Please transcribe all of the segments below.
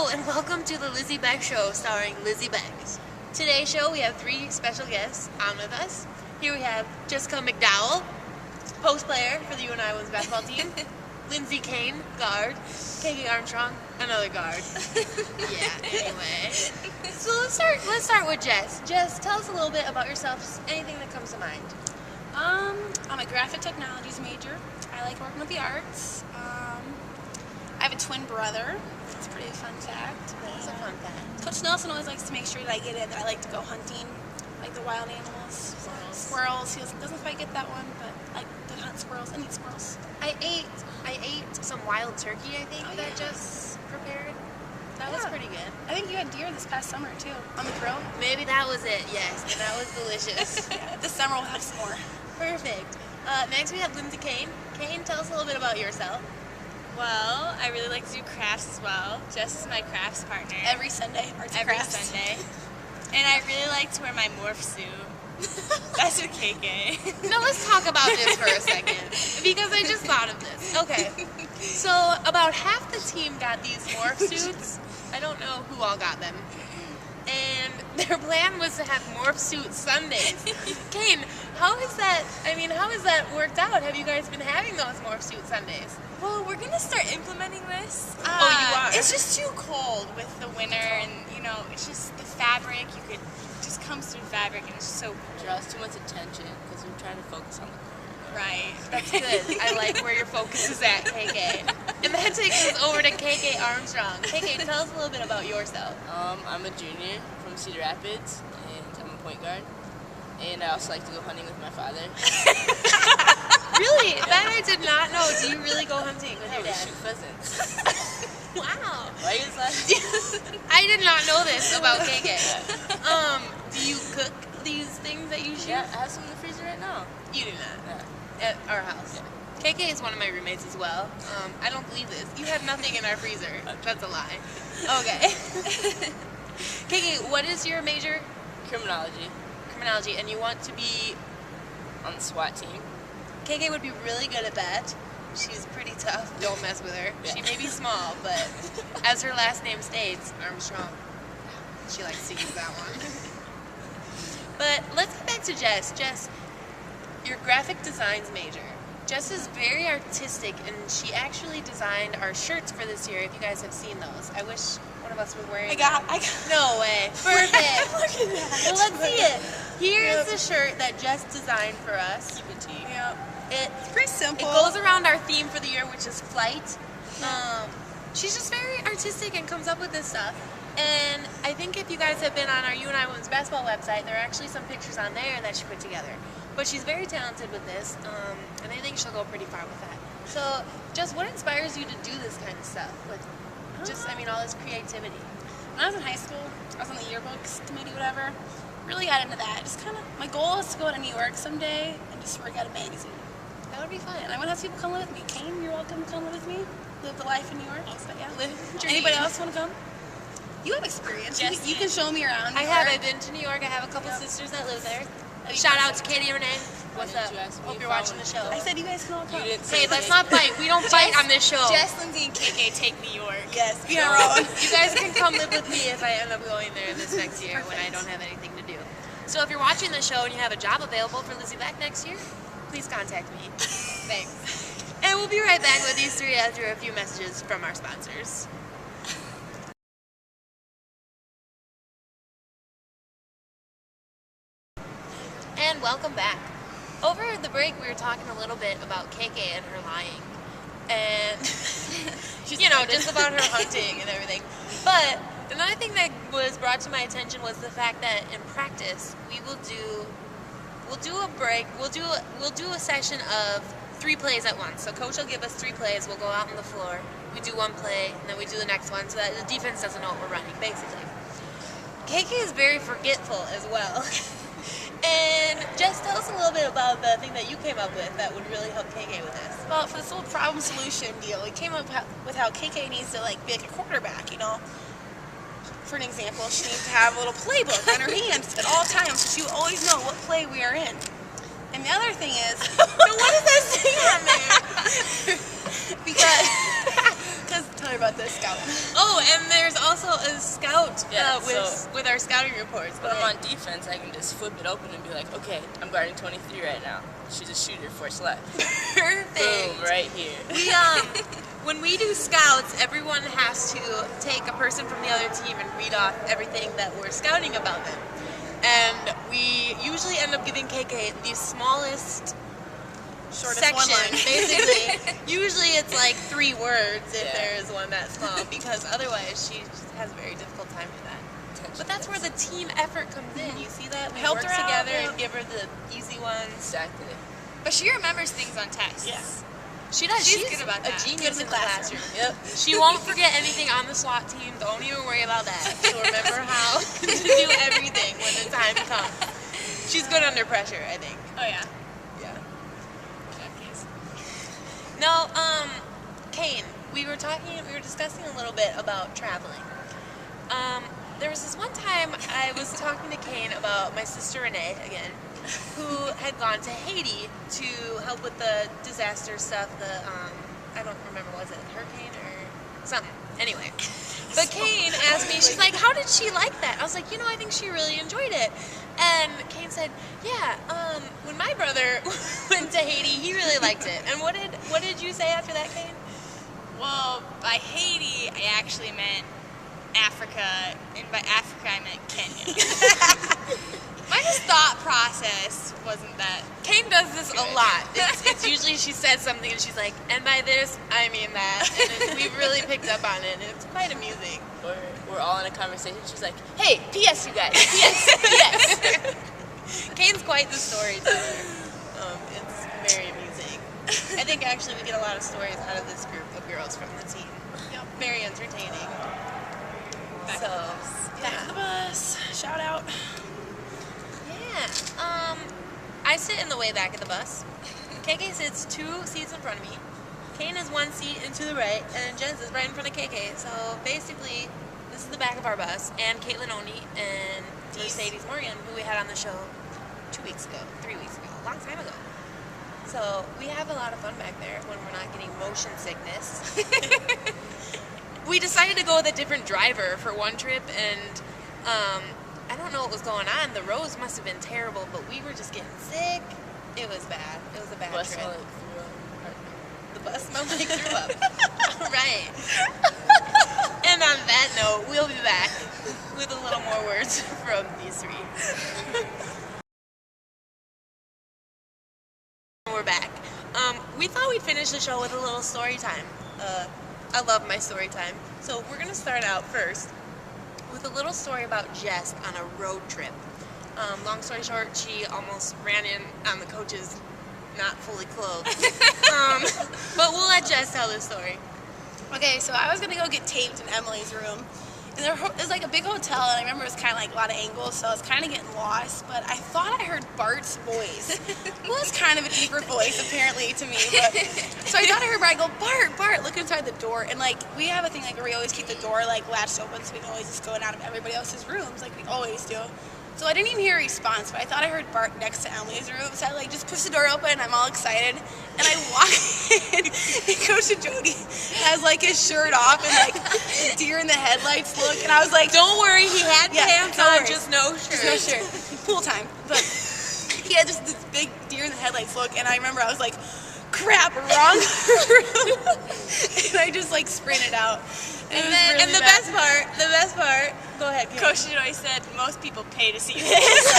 Hello and welcome to the Lizzie Boeck Show starring Lizzie Boeck. Today's show we have three special guests on with us. Here we have Jessica McDowell, post player for the UNI women's basketball team. Lindsey Cain, guard. KK Armstrong, another guard. Yeah, anyway. So let's start with Jess. Jess, tell us a little bit about yourself, just anything that comes to mind. I'm a graphic technologies major. I like working with the arts. I have a twin brother. That's a pretty fun fact. That's a fun fact. Coach Nelson always likes to make sure that I get in that I like to go hunting, like the wild animals. Squirrels. He doesn't quite get that one, but I like to hunt squirrels and eat squirrels. I ate some wild turkey, I think, that Jess prepared. That was pretty good. I think you had deer this past summer too, on the grill. Maybe that was it, yes, and that was delicious. Yeah, this summer we'll have some more. Perfect. Next we have Lindsey Cain. Cain, tell us a little bit about yourself. Well, I really like to do crafts as well. Jess is my crafts partner. Every Sunday, arts and crafts. Sunday. And I really like to wear my morph suit. That's with KK. Now let's talk about this for a second, because I just thought of this. Okay, so about half the team got these morph suits. I don't know who all got them. And their plan was to have morph suit Sundays. Cain, how has that worked out? Have you guys been having those morph suit Sundays? Well, we're going to start implementing this. You are? It's just too cold with the winter, and, it's just the fabric. It just comes through fabric, and it's just so draws too much attention because we're trying to focus on the court. right. That's good. I like where your focus is at, KK. And that takes us over to KK Armstrong. KK, tell us a little bit about yourself. I'm a junior from Cedar Rapids, and I'm a point guard. And I also like to go hunting with my father. Really? That I did not know. Do you really go hunting with your We dad? shoot pheasants. Wow. Why are you guys laughing? I did not know this about KK. Do you cook these things that you shoot? Yeah, I have some in the freezer right now. You do not. Yeah. At our house. Yeah. KK is one of my roommates as well. I don't believe this. You have nothing in our freezer. That's a lie. Okay. KK, what is your major? Criminology. Criminology, and you want to be... On the SWAT team. KK would be really good at that. She's pretty tough. Don't mess with her. Yeah. She may be small, but as her last name states, Armstrong. She likes to use that one. But let's get back to Jess. Jess, your graphic designs major. Jess is very artistic, and she actually designed our shirts for this year, if you guys have seen those. I wish one of us was wearing them. I got. No way. Perfect. Look at that. Well, let's see it. Here is the shirt that Jess designed for us. Keep it to you. Yep. It's Pretty simple. It goes around our theme for the year, which is flight. She's just very artistic and comes up with this stuff. And I think if you guys have been on our UNI women's basketball website, there are actually some pictures on there that she put together. But she's very talented with this, and I think she'll go pretty far with that. So, Jess, what inspires you to do this kind of stuff? With just, all this creativity. When I was in high school, I was on the yearbooks committee, whatever. Really got into that. Just kind of, my goal is to go to New York someday and just work at a magazine. That would be fun. And I want to have people come live with me. Cain, you're welcome to come live with me. Live the life in New York. But yeah. Live the dream. Anybody else want to come? You have experience. Yes. You can show me around. I have. I've been to New York. I have a couple sisters that live there. Shout out to Katie and Renee. What's up? Hope you're watching the show. I said you guys can all come. You didn't say Hey, let's not fight. We don't fight on this show. Jess, Lindsey, and KK take New York. Yes, be our own. You guys can come live with me if I end up going there this next year when I don't have anything to do. So if you're watching the show and you have a job available for Lizzie Boeck next year, please contact me. Thanks. And we'll be right back with these three after a few messages from our sponsors. And welcome back. Over the break, we were talking a little bit about KK and her lying. And, just about her hunting and everything. But another thing that was brought to my attention was the fact that in practice, we'll do a break. We'll do a session of 3 plays at once. So coach will give us 3 plays. We'll go out on the floor. We do 1 play, and then we do the next one so that the defense doesn't know what we're running, basically. KK is very forgetful as well. And Jess, tell us a little bit about the thing that you came up with that would really help KK with this. Well, for this little problem solution deal, we came up with how KK needs to be like a quarterback, For an example, she needs to have a little playbook on her hands at all times so she will always know what play we are in. And the other thing is, what does that say on there? because tell her about this, Scout. Oh, and there's also also a scout Yeah, with our scouting reports. When I'm on defense, I can just flip it open and be like, okay, I'm guarding 23 right now. She's a shooter, force left. Perfect. Boom, right here. We when we do scouts, everyone has to take a person from the other team and read off everything that we're scouting about them. And we usually end up giving KK the smallest Shortest section, one line. basically. Usually it's like 3 words if Yeah. there is one that small, because otherwise she just has a very difficult time with that. But that's where the team effort comes in. You see that? We Helped work her out, together yeah. and give her the easy ones. Exactly. But she remembers things on tests. Yes. She does. She's good about a that. genius Good in in the the classroom. classroom. Yep. She won't forget anything on the SWAT team. Don't even worry about that. She'll remember how to do everything when the time comes. She's good under pressure, I think. Oh yeah. Yeah. Case. No, Cain, we were discussing a little bit about traveling. There was this one time I was talking to Cain about my sister Renee, again, who had gone to Haiti to help with the disaster stuff, I don't remember, was it hurricane or something? Anyway. But Cain asked me, she's like, how did she like that? I was like, I think she really enjoyed it. And Cain said, yeah, when my brother went to Haiti, he really liked it. And what did you say after that, Cain? Well, by Haiti, I actually meant Africa, and by Africa, I meant Kenya. My just thought process wasn't that. Cain does this Good. a lot. It's usually she says something and she's like, and by this, I mean that. And we've really picked up on it, and it's quite amusing. Or we're all in a conversation. She's like, hey, P.S. you guys. P.S. Cain's quite the storyteller. It's very amusing. I think actually we get a lot of stories out of this group of girls from the team. Yep. Very entertaining. So, Back to the bus. Shout out. yeah. I sit in the way back of the bus. KK sits 2 seats in front of me. Cain is 1 seat into the right, and Jess is right in front of KK. So basically, this is the back of our bus, and Caitlin Oni and Mercedes Morgan, who we had on the show 2 weeks ago, 3 weeks ago, a long time ago. So we have a lot of fun back there when we're not getting motion sickness. We decided to go with a different driver for one trip, and I don't know what was going on. The roads must have been terrible, but we were just getting sick. It was bad. It was a bad Bus trip. smelled like threw up. The bus smelled like threw up. Right. And on that note, we'll be back with a little more words from these 3. We're back. We thought we'd finish the show with a little story time. I love my story time. So we're going to start out first with a little story about Jess on a road trip. Long story short, she almost ran in on the coaches not fully clothed. But we'll let Jess tell this story. Okay, so I was gonna go get taped in Emily's room. And there's like a big hotel, and I remember it was kind of like a lot of angles, so I was kind of getting lost. But I thought I heard Bart's voice. It was kind of a deeper voice, apparently, to me. But, so I thought I heard Bart. I go, Bart, look inside the door. And like we have a thing like where we always keep the door like latched open, so we can always just go in and out of everybody else's rooms, like we always do. So I didn't even hear a response, but I thought I heard Bart next to Emily's room. So I like just push the door open, and I'm all excited. And I walk in, and Coach Jody has like his shirt off and like deer in the headlights look. And I was like, Don't worry, he had pants no on, worries. just no shirt. Just no shirt. Pool time. But he had just this big deer in the headlights look, and I remember I was like, crap, wrong room. And I just like sprinted out. And The best part, go ahead, Kate. Coach Joy said most people pay to see this.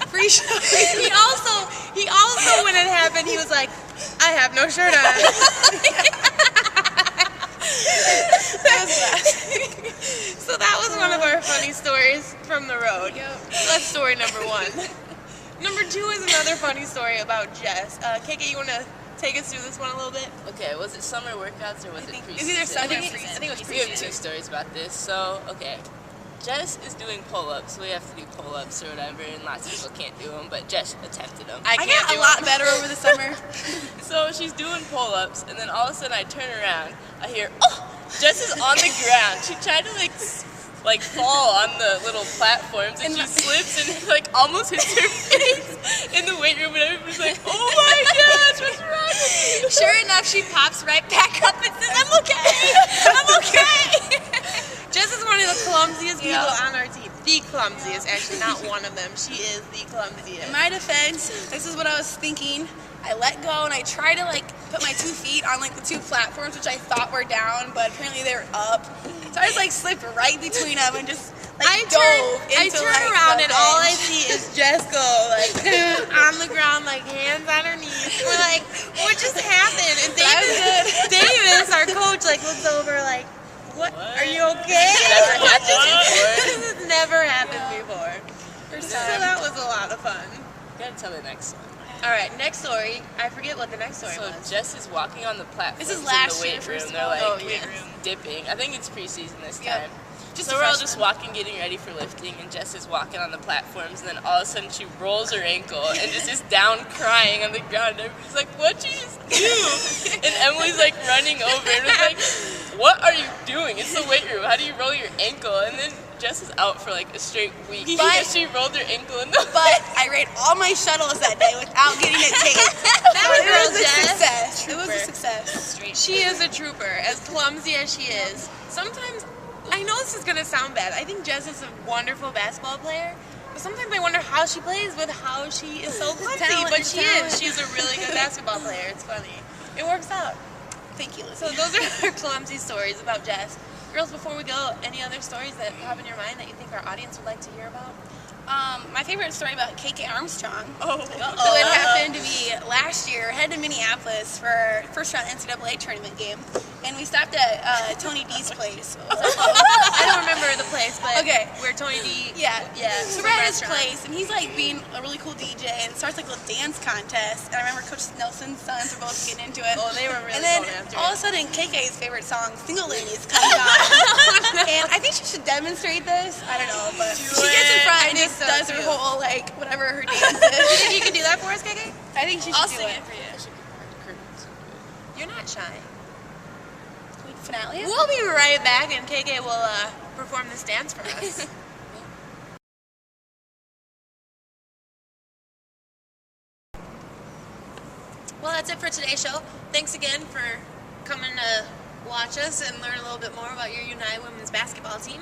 Free show. He also, when it happened, he was like, I have no shirt on. That was bad. So that was one of our funny stories from the road. Yep. That's story number 1. Number 2 is another funny story about Jess. KK, you want to take us through this one a little bit? Okay, was it summer workouts or was it preseason? It's either summer or I preseason. think it was preseason. We have 2 stories about this. So, okay. Jess is doing pull-ups, so we have to do pull-ups or whatever, and lots of people can't do them, but Jess attempted them. I got a lot better over the summer. So she's doing pull-ups, and then all of a sudden I turn around, I hear, oh, Jess is on the ground. She tried to like fall on the little platforms, and she slips and like almost hits her face in the weight room, and everybody's like, oh my gosh, what's wrong with you? Sure enough, she pops right back up and says, I'm clumsiest, actually, not one of them. She is the clumsiest. In my defense, this is what I was thinking. I let go and I tried to like put my 2 feet on like the 2 platforms, which I thought were down, but apparently they were up. So I just like slipped right between them and just like dove into turn like, around the and all I bench. see is Jess go like on the ground, like hands on her knees. We're like, what just happened? And Davis, our coach, like looks over like, what? Are you okay? Never What happened before. This has never happened before. First So time. that was a lot of fun. You gotta tell the next one. All right, next story. I forget what the next story So was. Jess is walking on the platform This is in last the year, weight first room. of They're all. like Oh, yes. dipping. I think it's preseason this Yep. time. Just So a we're all freshman. just walking, getting ready for lifting, and Jess is walking on the platforms, and then all of a sudden she rolls her ankle and just is down crying on the ground. And everybody's like, "What'd you just do?" And Emily's like running over and was like, "What are you doing? It's the weight room. How do you roll your ankle?" And then Jess is out for like a straight week because she rolled her ankle in the But I ran all my shuttles that day without getting it taped. That was it was a Jess. success. It was a Trooper. success. She is a trooper, as clumsy as she is. Sometimes, I know this is going to sound bad. I think Jess is a wonderful basketball player, but sometimes I wonder how she plays with how she is so clumsy. Talent, But she talent. is. She's a really good basketball player. It's funny. It works out. Thank you, Lizzie. So those are our clumsy stories about Jess. Girls, before we go, any other stories that pop in your mind that you think our audience would like to hear about? My favorite story about KK Armstrong. Oh. So it happened to be last year. Headed to Minneapolis for our first round NCAA tournament game, and we stopped at Tony D's place. I don't remember the place, but Okay. where Tony D. Yeah, Yeah. So some we're at his restaurant. place, and he's like being a really cool DJ, and starts like a little dance contest. And I remember Coach Nelson's sons were both getting into it. Oh, they were really And then going after all it. of a sudden, KK's favorite song, "Single Ladies," comes on, and I think she should demonstrate this. I don't know, but she gets in it. front I and think just so, does her too. whole like whatever her dance You think is. you can do that for us, KK? I think she should I'll do sing it. it for you. You're not shy. Finale. We'll be right back, and KK will perform this dance for us. Well, that's it for today's show. Thanks again for coming to watch us and learn a little bit more about your United Women's Basketball team.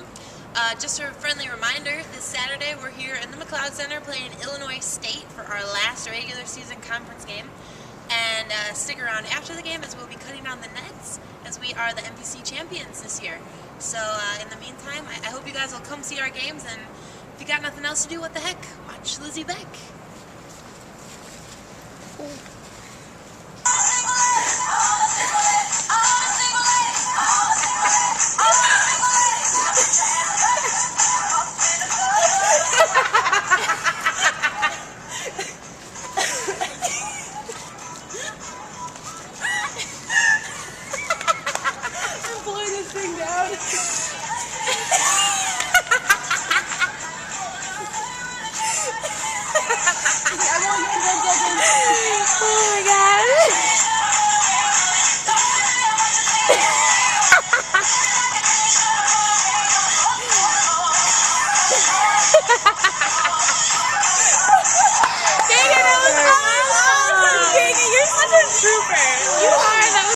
Just a friendly reminder, this Saturday we're here in the McLeod Center playing Illinois State for our last regular season conference game. And stick around after the game as we'll be cutting down the nets as we are the MVC champions this year. So in the meantime, I hope you guys will come see our games, and if you got nothing else to do, what the heck, watch Lizzie Boeck.